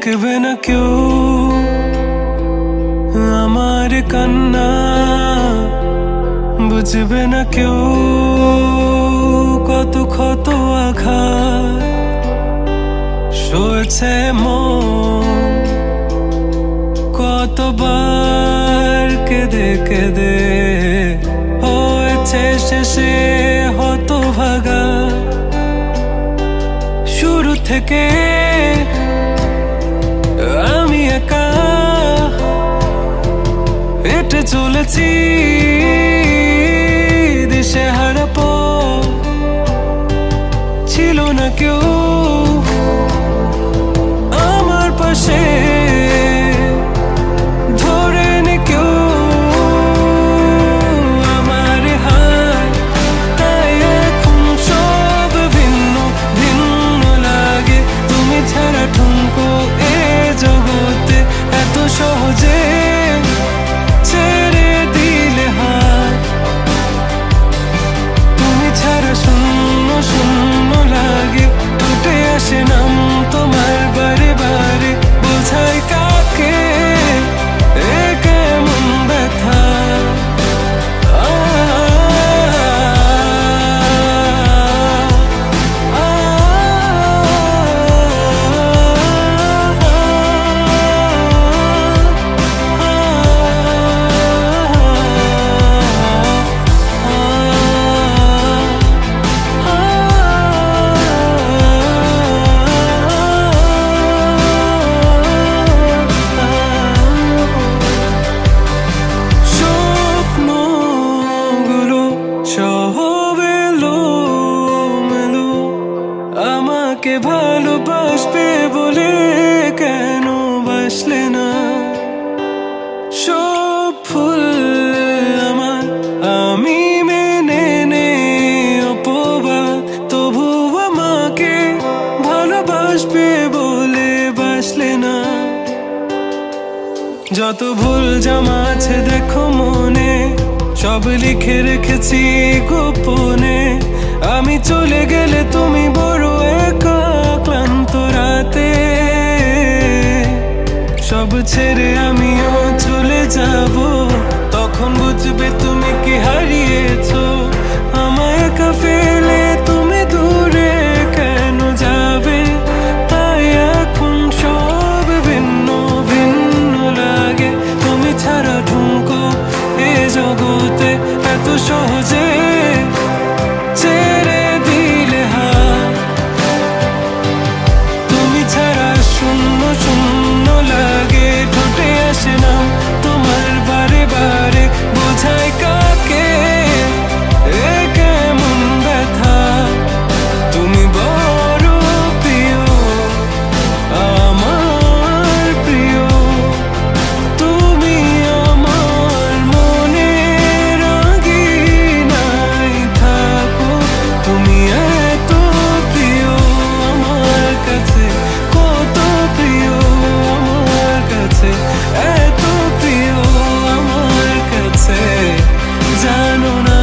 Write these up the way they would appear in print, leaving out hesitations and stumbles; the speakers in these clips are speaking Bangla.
দেখবে না কেউ আমার কান্না, বুঝবে না কেউ কত ক্ষত আঘাত সয়েছে মন, কতবার কেঁদে কেঁদে হয়েছে শেষে হতভাগা। শুরু থেকে আমি একা হেঁটে চলেছি দিশেহারা পথ, ছিল না কেউ আমার পাশে ধরে নে কেউ আমার হাত, তাই এখন সব ভিন্ন ভিন্ন লাগে। তুমি ছাড়া ঠুনকো এ জগতে এত সহজে ছেড়ে দিলে হাত, তুমি ছাড়া শূন্য শূন্য লাগে। টুটে আসে নাম তোমার বারে বারে, বোঝাই কাকে এ কেমন ব্যথা। স্বপ্নগুলো সব এলোমেলো, আমাকে ভালোবাসবে বলে কেন বাসলে না? সব ফুল আমার আমি মেনে নে অপবাদ, তবু আমাকে ভালোবাসবে বলে বাসলে না। যত ভুল জামা আছে দেখো মনে, সব লিখে রেখেছি গোপনে। আমি চলে গেলে তুমি বড় একা ক্লান্ত রাতে, সব ছেড়ে আমিও চলে যাব, তখন বুঝবে তুমি কি হারিয়েছো। আমায় একা ফেলে তুমি দূরে কেন যাবে, তাই এখন সব ভিন্ন ভিন্ন লাগে। তুমি ছাড়া ঠুনকো এ জগতে এত সহজে ছেড়ে দিলে হাত, তুমি ছাড়া শূন্য শূন্য লাগে। ঠোঁটে আসে না তোমার বারে বারে, বোঝাই কাকে এ কেমন ব্যথা। তুমি বড় প্রিয় আমার প্রিয়, তুমি আমার মনে রাঙিনাই থাকো। তুমি এত প্রিয় আমার কাছে, কত প্রিয় আমার কাছে, এত প্রিয় আমার কাছে, জানো না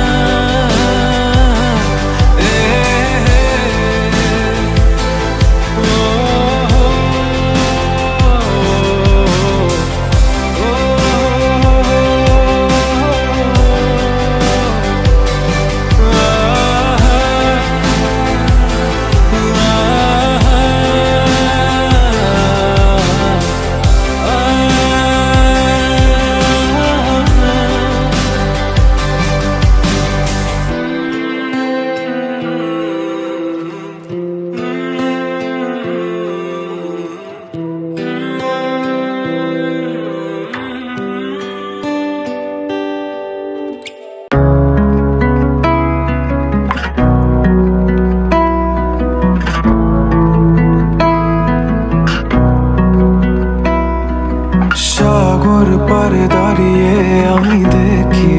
সাগর পারে দাঁড়িয়ে আমি দেখি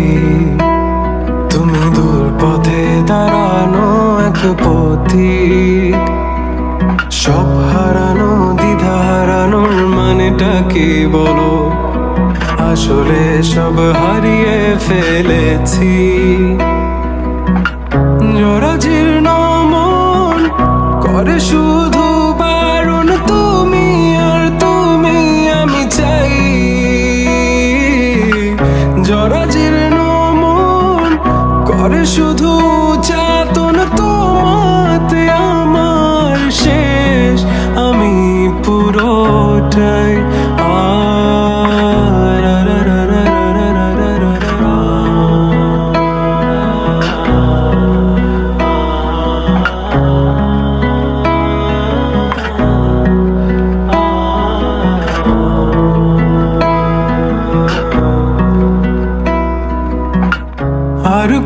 তুমি দূর পথে দাঁড়ানো এক পথিক। সব হারানো দ্বিধা হারানোর মানেটা কি বলো, আসলে সব হারিয়ে ফেলেছি। জরাজীর্ণ মন করে শুধু বারণ, তুমি আর তুমি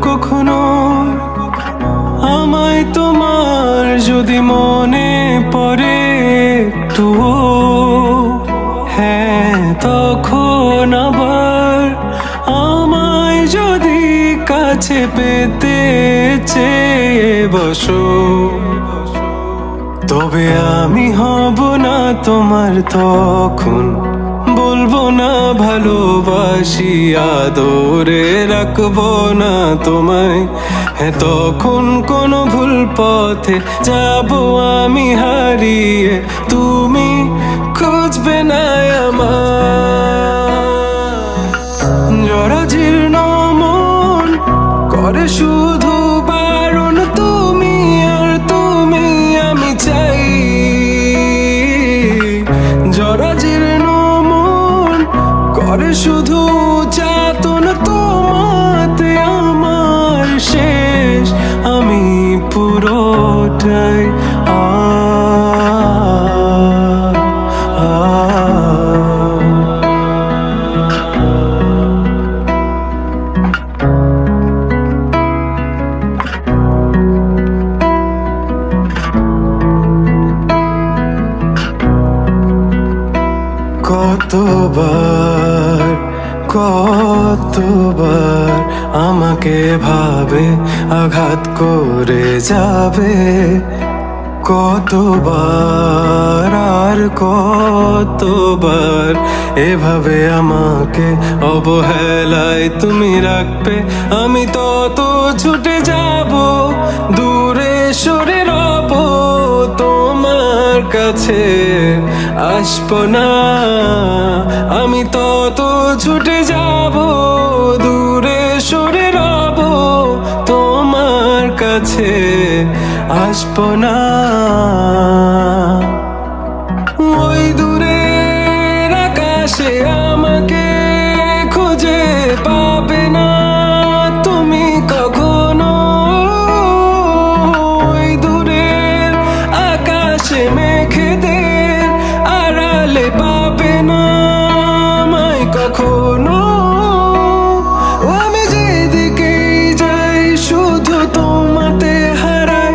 কখনো আমায় তোমার যদি মনে পড়ে একটুও, হ্যাঁ তখন আবার আমায় যদি কাছে পেতে চেয়ে বসো, তবে আমি হব না তোমার তখন, বলবো না ভালোবাসি, আদরে রাখবো না তোমায়। হ্যাঁ তখন কোনো ভুল পথে যাবো আমি হারিয়ে, তুমি খুঁজবে না আমার। জরাজীর্ণ মন করে শুধু বারণ, তুমি আর তুমি আমি চাই। জরাজীর্ণ মন করে শুধু যাতন, তোমাতে আমার শেষ আমি পুরোটাই। কতবার কতবার আমাকে ভাবে আঘাত করে যাবে, কতবার আর কতবার এভাবে আমাকে অবহেলায় তুমি রাখবে। আমি তত ছুটে যাব, দূরে সরে রব, তোমার কাছে আসবো না। আমি তত ছুটে যাব, দূরে সরে রব, তোমার কাছে আসবো না। ওই দূরের আকাশে আমাকে খুঁজে পাবে না তুমি কখনো, ওই দূরের আকাশে মেঘেদের আড়ালে পাবে না আমায় কখনো। আমি যেদিকেই যাই শুধু তোমাতে হারাই,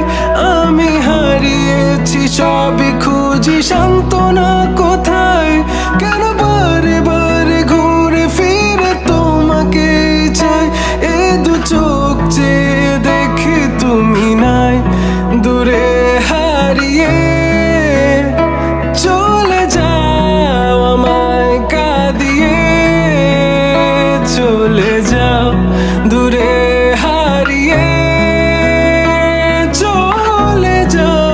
আমি হারিয়েছি সবই খুঁজি সান্ত্বনা কোথায়। কেন বারে বারে ঘুরে ফিরে তোমাকে চাই, এ দু চোখ যে দেখে তুমি নাই, দূরে হারিয়ে চলে যাও আমায় কাঁদিয়ে, চলে যাও দূরে হারিয়ে চলে যাও।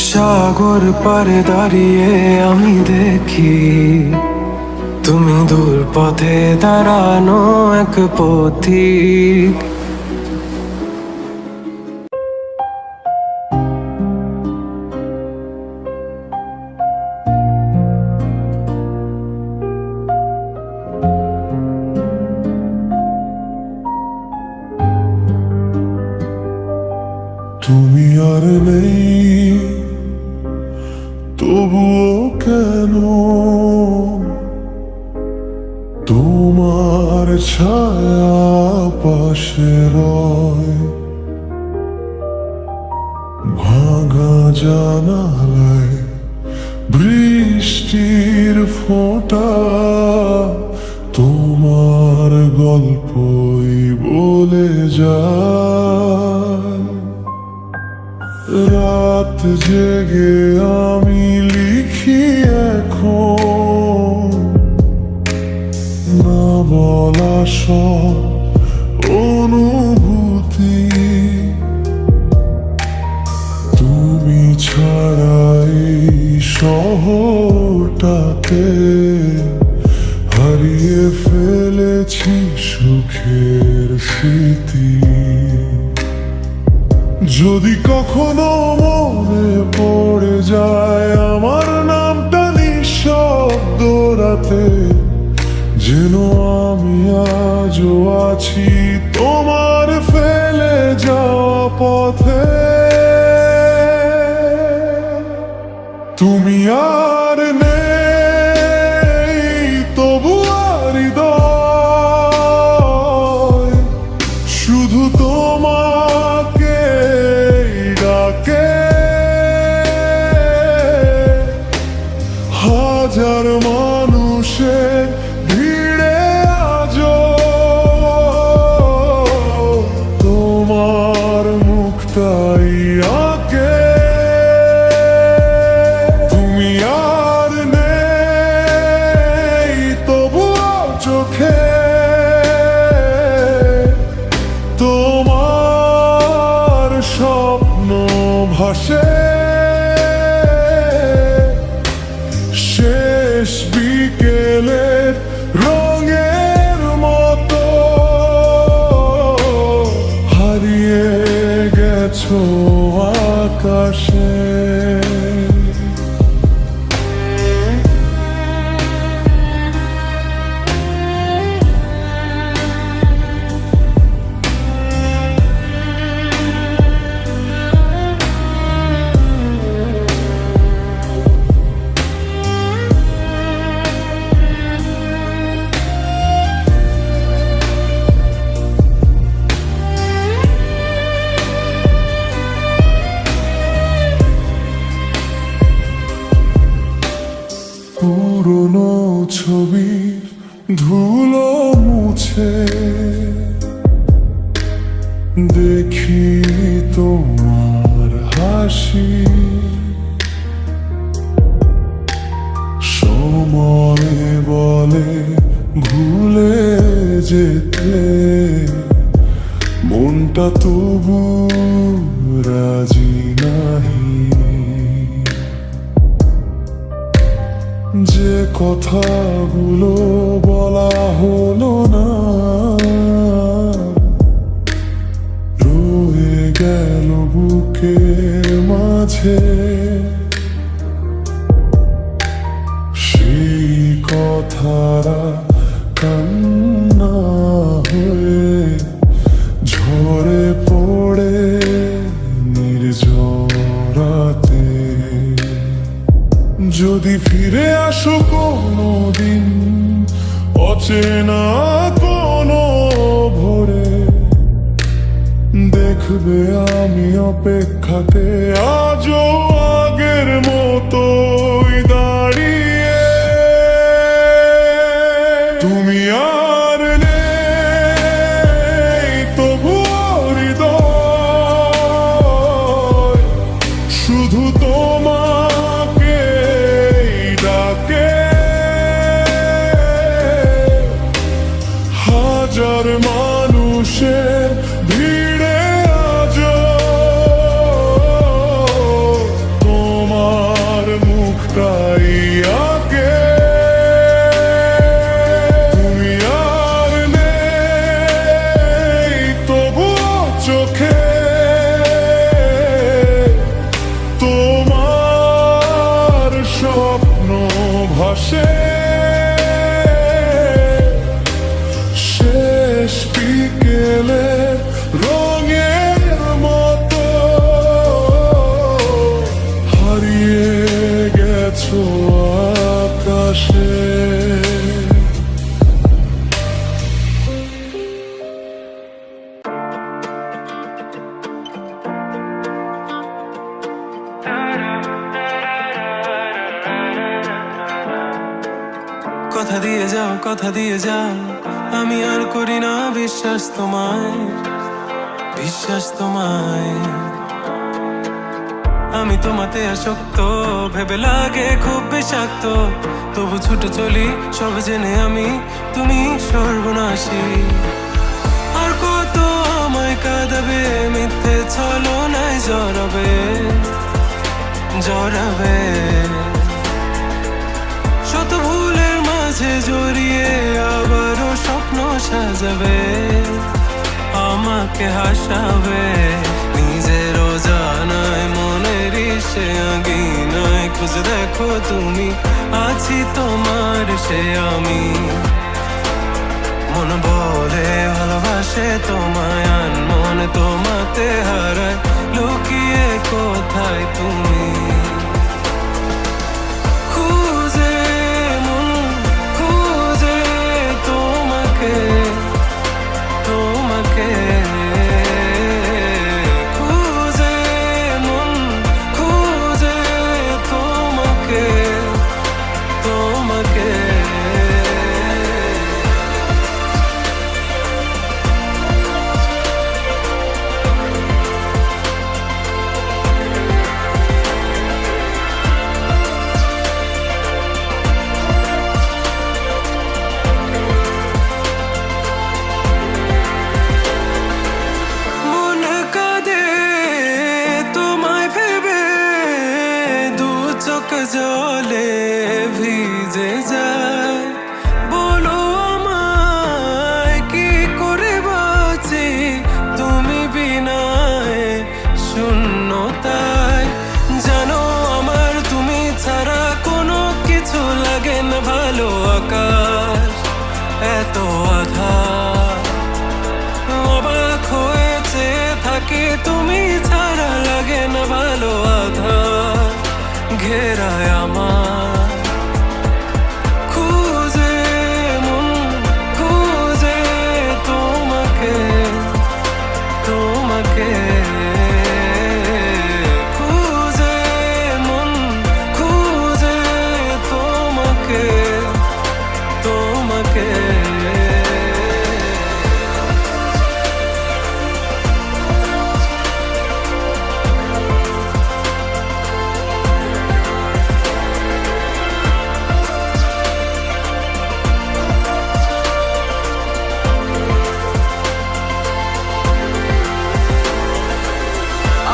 সাগর পারে দাঁড়িয়ে আমি দেখি তুমি দূর পথে দাঁড়ানো এক পথিক। তুমি আর নেই তবুও কেন তোমার ছায়া পাশে রয়, ভাঙা জানালায় বৃষ্টির ফোঁটা তোমার গল্পই বলে যায়। রাত জেগে আমি লিখি এখন না বলা সব অনুভূতি, তুমি ছাড়াই শহরটাতে হারিয়ে ফেলেছি সুখের স্মৃতি। যদি কখনো মনে পড়ে যায় আমার নামটা নিঃশব্দ রাতে, যেন আমি আজও হাজার মানুষের ভিড়ে আজও তোমার মুখটাই আঁকে। তুমি আর নেই তবুও চোখে তোমার স্বপ্ন ভাসে। শেষ বিকেলের রঙের মতো হারিয়ে গেছো আকাশে। পুরনো ছবির ধুলো মুছে দেখি তোমার হাসি। সময় বলে ভুলে যেতে মনটা তবু রাজি নাহি। যে কথাগুলো বলা হলো না রয়ে গেল বুকের মাঝে। সেই কথারা কান্না হয়ে ঝরে পড়ে নির্জরাতে। যদি ফিরে আসো কোনোদিন অচেনা কোনো ভোরে দেখবে আমি অপেক্ষাতে আজও আগের মতোই দাঁড়িয়ে। তুমি আর নেই তবুও হৃদয় শুধু তোমাকে ডাকে। হাজার মানুষের ভিড়ে আজও তোমার মুখটাই আঁকে। তুমি আর নেই তবুও চোখে তোমার স্বপ্ন ভাসে। শেষ বিকেলে রঙের মতো হারিয়ে গেছো আকাশে। কথা দিয়ে যাও, কথা দিয়ে যাও, আমি আর করি না বিশ্বাস তোমায়, বিশ্বাস তোমায়। আমি তোমাতে আসক্ত, ভেবে লাগে খুব বিষাক্ত, তবু ছুটে চলি সব জেনে আমি তুমি সর্বনাশী। আর কত আমায় কাঁদাবে, মিথ্যে ছলনায় জড়াবে, জড়াবে। শত ভুলের মাঝে জড়িয়ে আবারও স্বপ্ন সাজাবে, আমাকে হাসাবে। নিজেরও জানায় মনের সে আগিনায় খুঁজে দেখো তুমি, আছি তোমার সে আমি। মন বলে ভালোবাসে তোমায়, মন তোমাতে হারায়, লুকিয়ে কোথায় তুমি। খুঁজে মন খুঁজে তোমাকে, তোমাকে খুঁজে মন খুঁজে তোমাকে, যায়। বলো আমায় কি করে বাঁচি তুমি বিনায় শূন্যতায়। জানো আমার তুমি ছাড়া কোনো কিছু লাগে না ভালো। আকাশ এত আধার, অবাক হয়েছে থাকি তুমি ছাড়া লাগে না ভালো। আধার ঘেরায় আমার, খুঁজে মন খুঁজে তোমাকে তোমাকে। খুঁজে মন খুঁজে তোমাকে তোমাকে।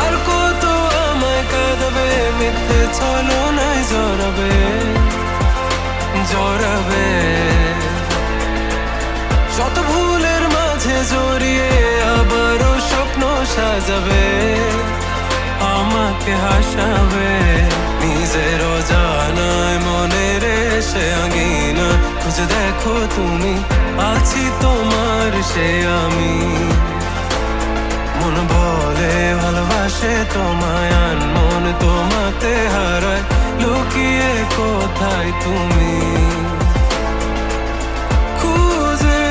আর কত আমায় কাঁদবে মিথ্যে ছলনায় জড়াবে জড়াবে। শত ভুলের মাঝে জড়িয়ে আবারও স্বপ্ন সাজাবে, আমাকে হাসাবে নিজের অজানায় মনের সে আঙিনা। খুঁজে দেখো তুমি আছি তোমার সে আমি। মন বলে ভালোবাসে তোমায় আনমন তোমাতে হারায়। লুকিয়ে কোথায় তুমি? খুঁজে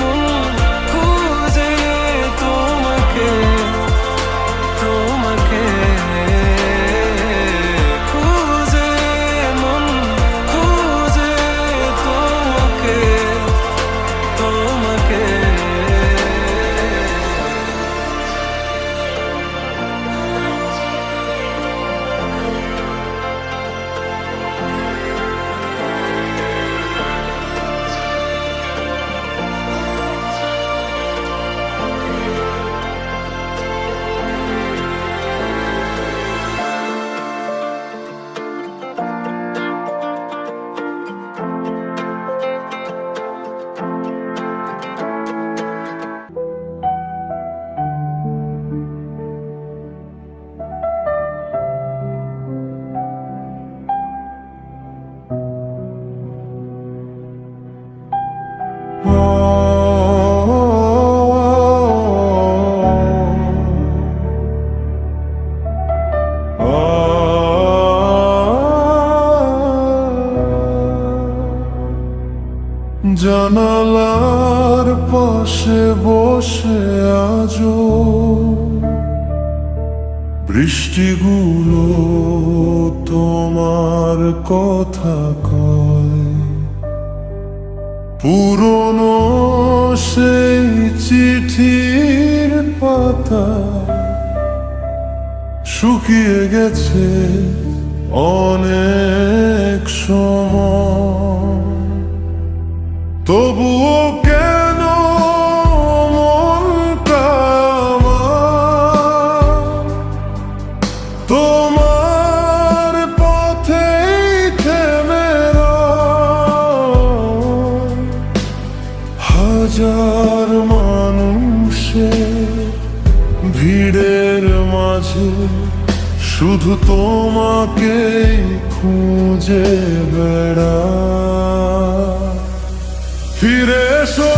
মন খুঁজে তোমাকে তোমাকে। খুঁজে মন খুঁজে তোমাকে তোমাকে। জানালার পাশে বসে আজো বৃষ্টিগুলো তোমার কথা কয়। পুরনো সেই চিঠির পাতা শুকিয়ে গেছে অনেক সময়। তবুও কেন মনটা আমার তোমার পথেই থেমে রয়। হাজার মানুষের ভিড়ের মাঝে শুধু তোমাকেই খুঁজে বেড়াই। ফিরে এসো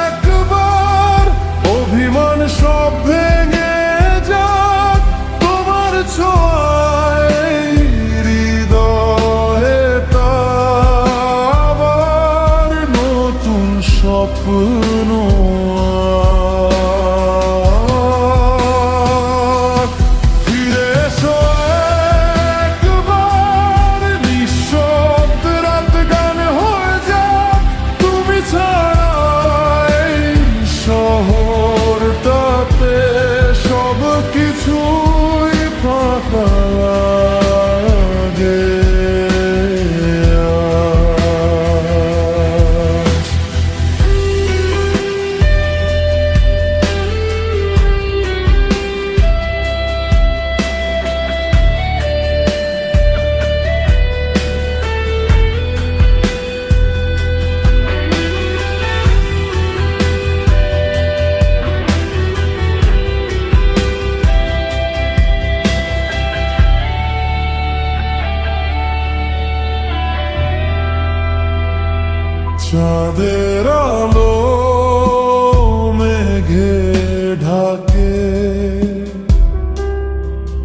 একবার, অভিমান সব ভেঙে যাক তোমার ছোঁয়ায়। হৃদয়ে আবার নতুন স্বপ্ন আঁক। ফিরে এসো একবার, নিঃশব্দ রাত গান হয়ে যাক তুমি ছাড়া এই শহরটাতে সব কিছুই ফাঁকা লাগে। আজ চাঁদের আলো মেঘে ঢাকে,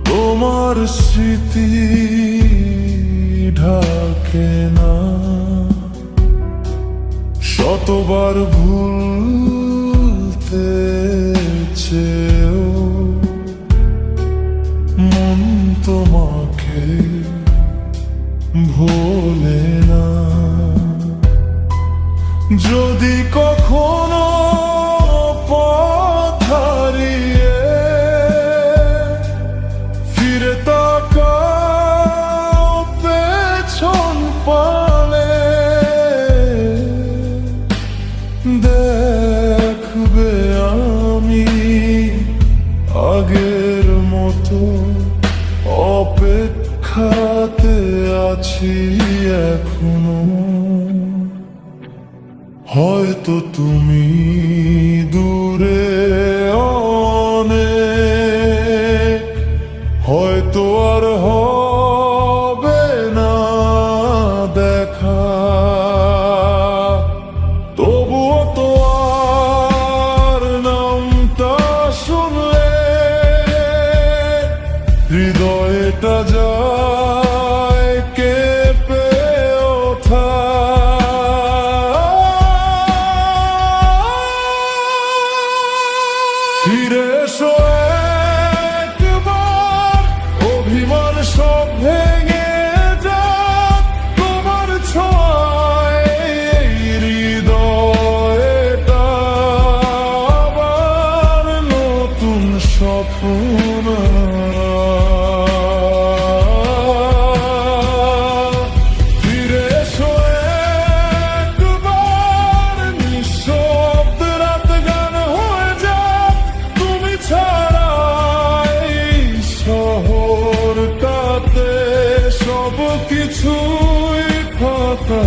তোমার স্মৃতি ঢাকে না। শতবার ভুলতে চেয়েও মন তোমাকে ভোলে না। যদি কখনো পথ হারিয়ে ফিরে তাকাও পেছন পানে, দেখবে আমি আগের মতো অপেক্ষাতে আছি এখনো। হয়তো তুমি দূরে অনেক, হয়তো আর হবে না দেখা, তবুও তো আর নামটা শুনলে হৃদয়টা যায় কেঁপে ওঠা। ফিরে এসো একবার, অভিমান সব ভেঙে যাক, তোমার ছোঁয়ায় এই হৃদয়টা আবার নতুন স্বপ্ন। ফিরে এসো একবার, নিঃশব্দ রাত গান হয়ে যাক, তুমি ছাড়া এই শহরটাতে সব কিছুই ফাঁকা।